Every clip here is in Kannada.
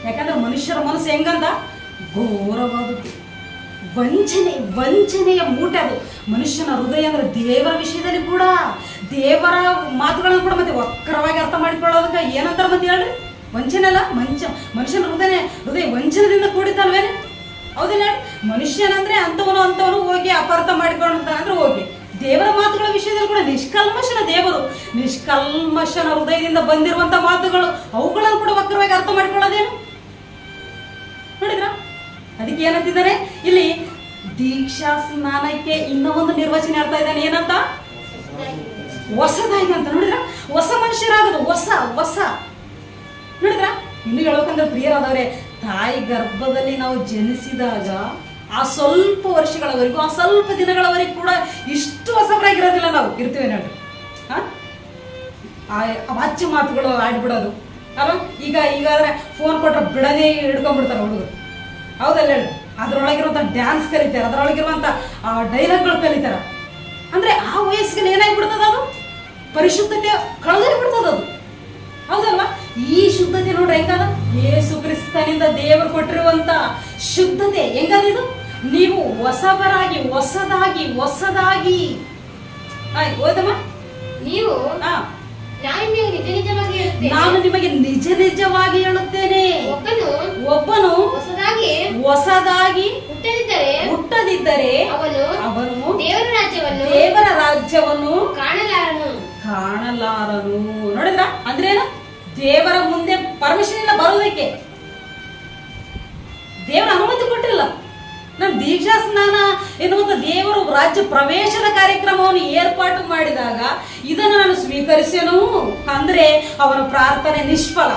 ಯಾಕಂದ್ರೆ ಮನುಷ್ಯರ ಮನಸ್ಸು ಹೆಂಗಂದ ಘೋರವಾದದ್ದು, ವಂಚನೆಯ ಮೂಟೆ ಅದು. ಮನುಷ್ಯನ ಹೃದಯ ಅಂದ್ರೆ ದೇವರ ವಿಷಯದಲ್ಲಿ ಕೂಡ ದೇವರ ಮಾತುಗಳನ್ನು ಕೂಡ ಮತ್ತೆ ವಕ್ರವಾಗಿ ಅರ್ಥ ಮಾಡಿಕೊಳ್ಳೋದಕ್ಕೆ ಏನಂತಾರೆ ಮತ್ತೆ ಹೇಳ್ರಿ? ವಂಚನೆ ಅಲ್ಲ, ಮನುಷ್ಯನ ಹೃದಯ ವಂಚನದಿಂದ ಕೂಡಿದ್ದಲ್ವೇನೆ? ಹೌದಿಲ್ಲ? ಮನುಷ್ಯನಂದ್ರೆ ಅಂಥವನು ಹೋಗಿ ಅಪಾರ್ಥ ಮಾಡಿಕೊಂಡಿರ್ತಾನೆ ಅಂದ್ರೆ ಹೋಗಿ. ದೇವರ ಮಾತುಗಳ ವಿಷಯದಲ್ಲಿ ಕೂಡ ನಿಷ್ಕಲ್ಮಶನ ದೇವರು, ನಿಷ್ಕಲ್ಮಶನ ಹೃದಯದಿಂದ ಬಂದಿರುವಂತ ಮಾತುಗಳು, ಅವುಗಳನ್ನು ಕೂಡ ವಕ್ರವಾಗಿ ಅರ್ಥ ಮಾಡಿಕೊಳ್ಳೋದೇನು ನೋಡಿದ್ರ? ಅದಕ್ಕೆ ಏನಂತಿದ್ದಾರೆ ಇಲ್ಲಿ? ದೀಕ್ಷಾ ಸ್ನಾನಕ್ಕೆ ಇನ್ನೂ ಒಂದು ನಿರ್ವಚನೆ ಹೇಳ್ತಾ ಇದ್ದಾನೆ. ಏನಂತ? ಹೊಸದಾಗಿ ಅಂತ. ನೋಡಿದ್ರ? ಹೊಸ ಮನುಷ್ಯರಾಗೋದು, ಹೊಸ ನೋಡಿದ್ರ? ಇನ್ನು ಹೇಳ್ಬೇಕಂದ್ರೆ ಪ್ರಿಯರಾದವ್ರೆ, ತಾಯಿ ಗರ್ಭದಲ್ಲಿ ನಾವು ಜನಿಸಿದಾಗ ಆ ಸ್ವಲ್ಪ ವರ್ಷಗಳವರೆಗೂ, ಆ ಸ್ವಲ್ಪ ದಿನಗಳವರೆಗೂ ಕೂಡ ಇಷ್ಟು ಹೊಸಬರಾಗಿರೋದಿಲ್ಲ. ನಾವು ಇರ್ತೀವಿ ನೋಡಿ, ಅಚ್ಚ ಮಾತುಗಳು ಆಡ್ಬಿಡೋದು ಅಲ್ವಾ? ಈಗಾದ್ರೆ ಫೋನ್ ಕೊಟ್ರೆ ಬಿಡದೇ ಹಿಡ್ಕೊಂಡ್ಬಿಡ್ತಾರೆ ಹುಡುಗರು. ಹೌದಲ್ಲ ಹೇಳಿ? ಅದರೊಳಗಿರುವಂಥ ಡ್ಯಾನ್ಸ್ ಕಲಿತಾರೆ, ಅದರೊಳಗಿರುವಂಥ ಡೈಲಾಗ್ಗಳು ಕಲಿತಾರೆ. ಅಂದ್ರೆ ಆ ವಯಸ್ಸಿಗೆ ಏನಾಗಿಬಿಡ್ತದ? ಅದು ಪರಿಶುದ್ಧತೆ ಕಳೆದೇ ಬಿಡ್ತದ ಅದು. ಹೌದಲ್ವಾ? ಈ ಶುದ್ಧತೆ ನೋಡ್ರಿ ಹೆಂಗದ? ಯೇಸು ಕ್ರಿಸ್ತನಿಂದ ದೇವರು ಕೊಟ್ಟಿರುವಂತ ಶುದ್ಧತೆ ಹೆಂಗದ ಇದು? ನೀವು ಹೊಸಬರಾಗಿ ಹೊಸದಾಗಿ ಓದಮ್ಮ. ನೀವು ನಾನು ನಿಮಗೆ ನಿಜ ನಿಜವಾಗಿ ಹೇಳುತ್ತೇನೆ, ಒಬ್ಬನು ಹೊಸದಾಗಿ ಹುಟ್ಟದಿದ್ದರೆ ಅವನು ದೇವರ ರಾಜ್ಯವನ್ನು ಕಾಣಲಾರನು. ನೋಡಿದ್ರ? ಅಂದ್ರೇನು? ದೇವರ ಮುಂದೆ ಪರ್ಮಿಷನ್ ಇಲ್ಲ ಬರೋದಕ್ಕೆ, ದೇವರ ಅನುಮತಿ ಕೊಟ್ಟಿಲ್ಲ. ನಾನು ದೀಕ್ಷಾ ಸ್ನಾನ ಎನ್ನುವಂತ ದೇವರು ರಾಜ್ಯ ಪ್ರವೇಶದ ಕಾರ್ಯಕ್ರಮವನ್ನು ಏರ್ಪಾಟು ಮಾಡಿದಾಗ ಇದನ್ನು ನಾನು ಸ್ವೀಕರಿಸೇನು ಅಂದ್ರೆ ಅವನ ಪ್ರಾರ್ಥನೆ ನಿಷ್ಫಲ,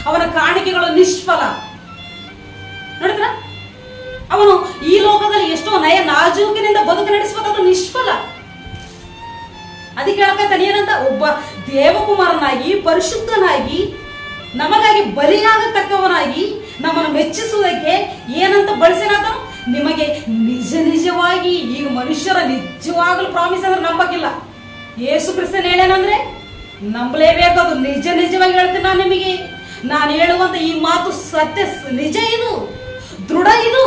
ಅವನ ಕಾಣಿಕೆಗಳು ನಿಷ್ಫಲ. ನೋಡಿದ್ರ? ಅವನು ಈ ಲೋಕದಲ್ಲಿ ಎಷ್ಟೋ ನಾಜೂಕಿನಿಂದ ಬದುಕು ನಡೆಸಬೇಕಾದ್ರೂ ನಿಷ್ಫಲ. ಅದಕ್ಕೆ ಹೇಳಕತ್ತಾನೆ ಏನಂತ? ಒಬ್ಬ ದೇವಕುಮಾರನಾಗಿ ಪರಿಶುದ್ಧನಾಗಿ ನಮಗಾಗಿ ಬಲಿಯಾಗತಕ್ಕವನಾಗಿ ನಮ್ಮನ್ನು ಮೆಚ್ಚಿಸುವುದಕ್ಕೆ ಏನಂತ ಬಳಸಿನಾತ? ನಿಮಗೆ ನಿಜವಾಗಿ. ಈಗ ಮನುಷ್ಯರ ನಿಜವಾಗಲೂ ಪ್ರಾಮಿಸ್ ಅಂದ್ರೆ ನಂಬಕ್ಕಿಲ್ಲ. ಯೇಸು ಕ್ರಿಸ್ತನ್ ಹೇಳೇನಂದ್ರೆ ನಂಬಲೇಬೇಕು. ಅದು ನಿಜವಾಗಿ ಹೇಳ್ತೀನಿ ನಾನು ನಿಮಗೆ. ನಾನು ಹೇಳುವಂತ ಈ ಮಾತು ಸತ್ಯ, ನಿಜ, ಇದು ದೃಢ, ಇದು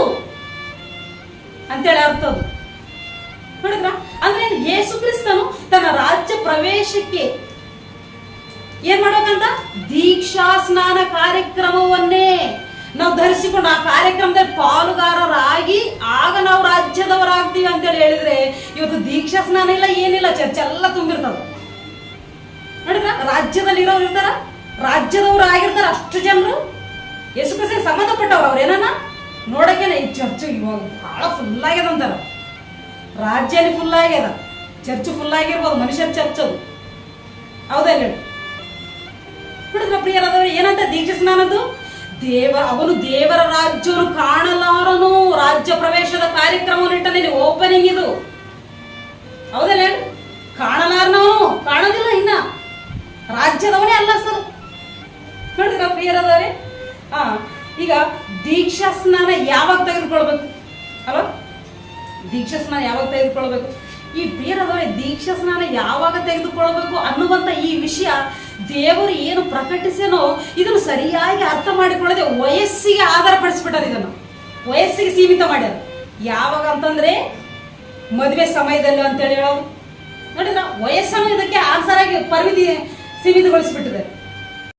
ಅಂತೇಳಿ ಅರ್ಥ ಅದು. ನೋಡಿದ್ರ? ಅಂದ್ರೆ ಯೇಸು ಕ್ರಿಸ್ತನು ತನ್ನ ರಾಜ್ಯ ಪ್ರವೇಶಕ್ಕೆ ಏನ್ ಮಾಡ್ಬೇಕಂತ? ದೀಕ್ಷಾ ಸ್ನಾನ ಕಾರ್ಯಕ್ರಮವನ್ನೇ ನಾವು ಧರಿಸಿಕೊಂಡು ಆ ಕಾರ್ಯಕ್ರಮದಲ್ಲಿ ಪಾಲುಗಾರರಾಗಿ ಆಗ ನಾವು ರಾಜ್ಯದವರಾಗ್ತೀವಿ ಅಂತೇಳಿ ಹೇಳಿದ್ರೆ, ಇವತ್ತು ದೀಕ್ಷಾ ಸ್ನಾನ ಇಲ್ಲ, ಏನಿಲ್ಲ, ಚರ್ಚ್ ಎಲ್ಲ ತುಂಬಿರ್ತದ. ನೋಡಿದ್ರ? ರಾಜ್ಯದಲ್ಲಿ ಇರೋರು ಇರ್ತಾರ, ರಾಜ್ಯದವರು ಆಗಿರ್ತಾರ ಅಷ್ಟು ಜನರು, ಯೇಸು ಕ್ರಿಸ್ತನಿಗೆ ಸಂಬಂಧಪಟ್ಟವ್ರು. ಅವ್ರೇನ ನೋಡಕ್ಕೇನೆ ಈ ಚರ್ಚ್ ಇವಾಗ ಬಹಳ ಫುಲ್ ಆಗ್ಯದ ಅಂತಾರ. ರಾಜ್ಯದಲ್ಲಿ ಫುಲ್ ಆಗ್ಯದ, ಚರ್ಚ್ ಫುಲ್ ಆಗಿರ್ಬೋದು, ಮನುಷ್ಯರ ಚರ್ಚ್ ಅದು. ಹೌದಲ್ಲ ಹೇಳಿ? ನೋಡಿದ್ರ ಪ್ರಿಯರಾದವರು? ಏನಂತ ದೀಕ್ಷಾ ಸ್ನಾನದ್ದು? ಅವನು ದೇವರ ರಾಜ್ಯವನ್ನು ಕಾಣಲಾರನು. ರಾಜ್ಯ ಪ್ರವೇಶದ ಕಾರ್ಯಕ್ರಮವನ್ನು ಇಟ್ಟನೆ, ಓಪನಿಂಗ್ ಇದು. ಹೌದಲ್ಲ ಹೇಳಿ? ಕಾಣಲಾರನವನು, ಕಾಣೋದಿಲ್ಲ, ಇನ್ನ ರಾಜ್ಯದವನೇ ಅಲ್ಲ ಸರ್. ನೋಡಿದ್ರ ಪ್ರಿಯರಾದವರೇ? ಈಗ ದೀಕ್ಷಾ ಸ್ನಾನ ಯಾವಾಗ ತೆಗೆದುಕೊಳ್ಬೇಕು ಅಲ್ವಾ? ದೀಕ್ಷಾ ಸ್ನಾನ ಯಾವಾಗ ತೆಗೆದುಕೊಳ್ಬೇಕು? ಈ ಪ್ರಿಯರಾದವರೇ, ದೀಕ್ಷಾ ಸ್ನಾನ ಯಾವಾಗ ತೆಗೆದುಕೊಳ್ಬೇಕು ಅನ್ನುವಂತ ಈ ವಿಷಯ ದೇವರು ಏನು ಪ್ರಕಟಿಸೇನೋ ಇದನ್ನು ಸರಿಯಾಗಿ ಅರ್ಥ ಮಾಡಿಕೊಳ್ಳದೆ ವಯಸ್ಸಿಗೆ ಆಧಾರ ಪಡಿಸ್ಬಿಟ್ಟಾರೆ. ಇದನ್ನು ವಯಸ್ಸಿಗೆ ಸೀಮಿತ ಮಾಡ್ಯಾರ. ಯಾವಾಗ ಅಂತಂದ್ರೆ ಮದುವೆ ಸಮಯದಲ್ಲಿ ಅಂತೇಳಿ ಹೇಳೋದು. ನೋಡಿದ್ರ? ವಯಸ್ಸನ್ನು ಇದಕ್ಕೆ ಆನ್ಸರ್ ಆಗಿ ಪರಿಮಿತಿ ಸೀಮಿತಗೊಳಿಸ್ಬಿಟ್ಟಿದೆ.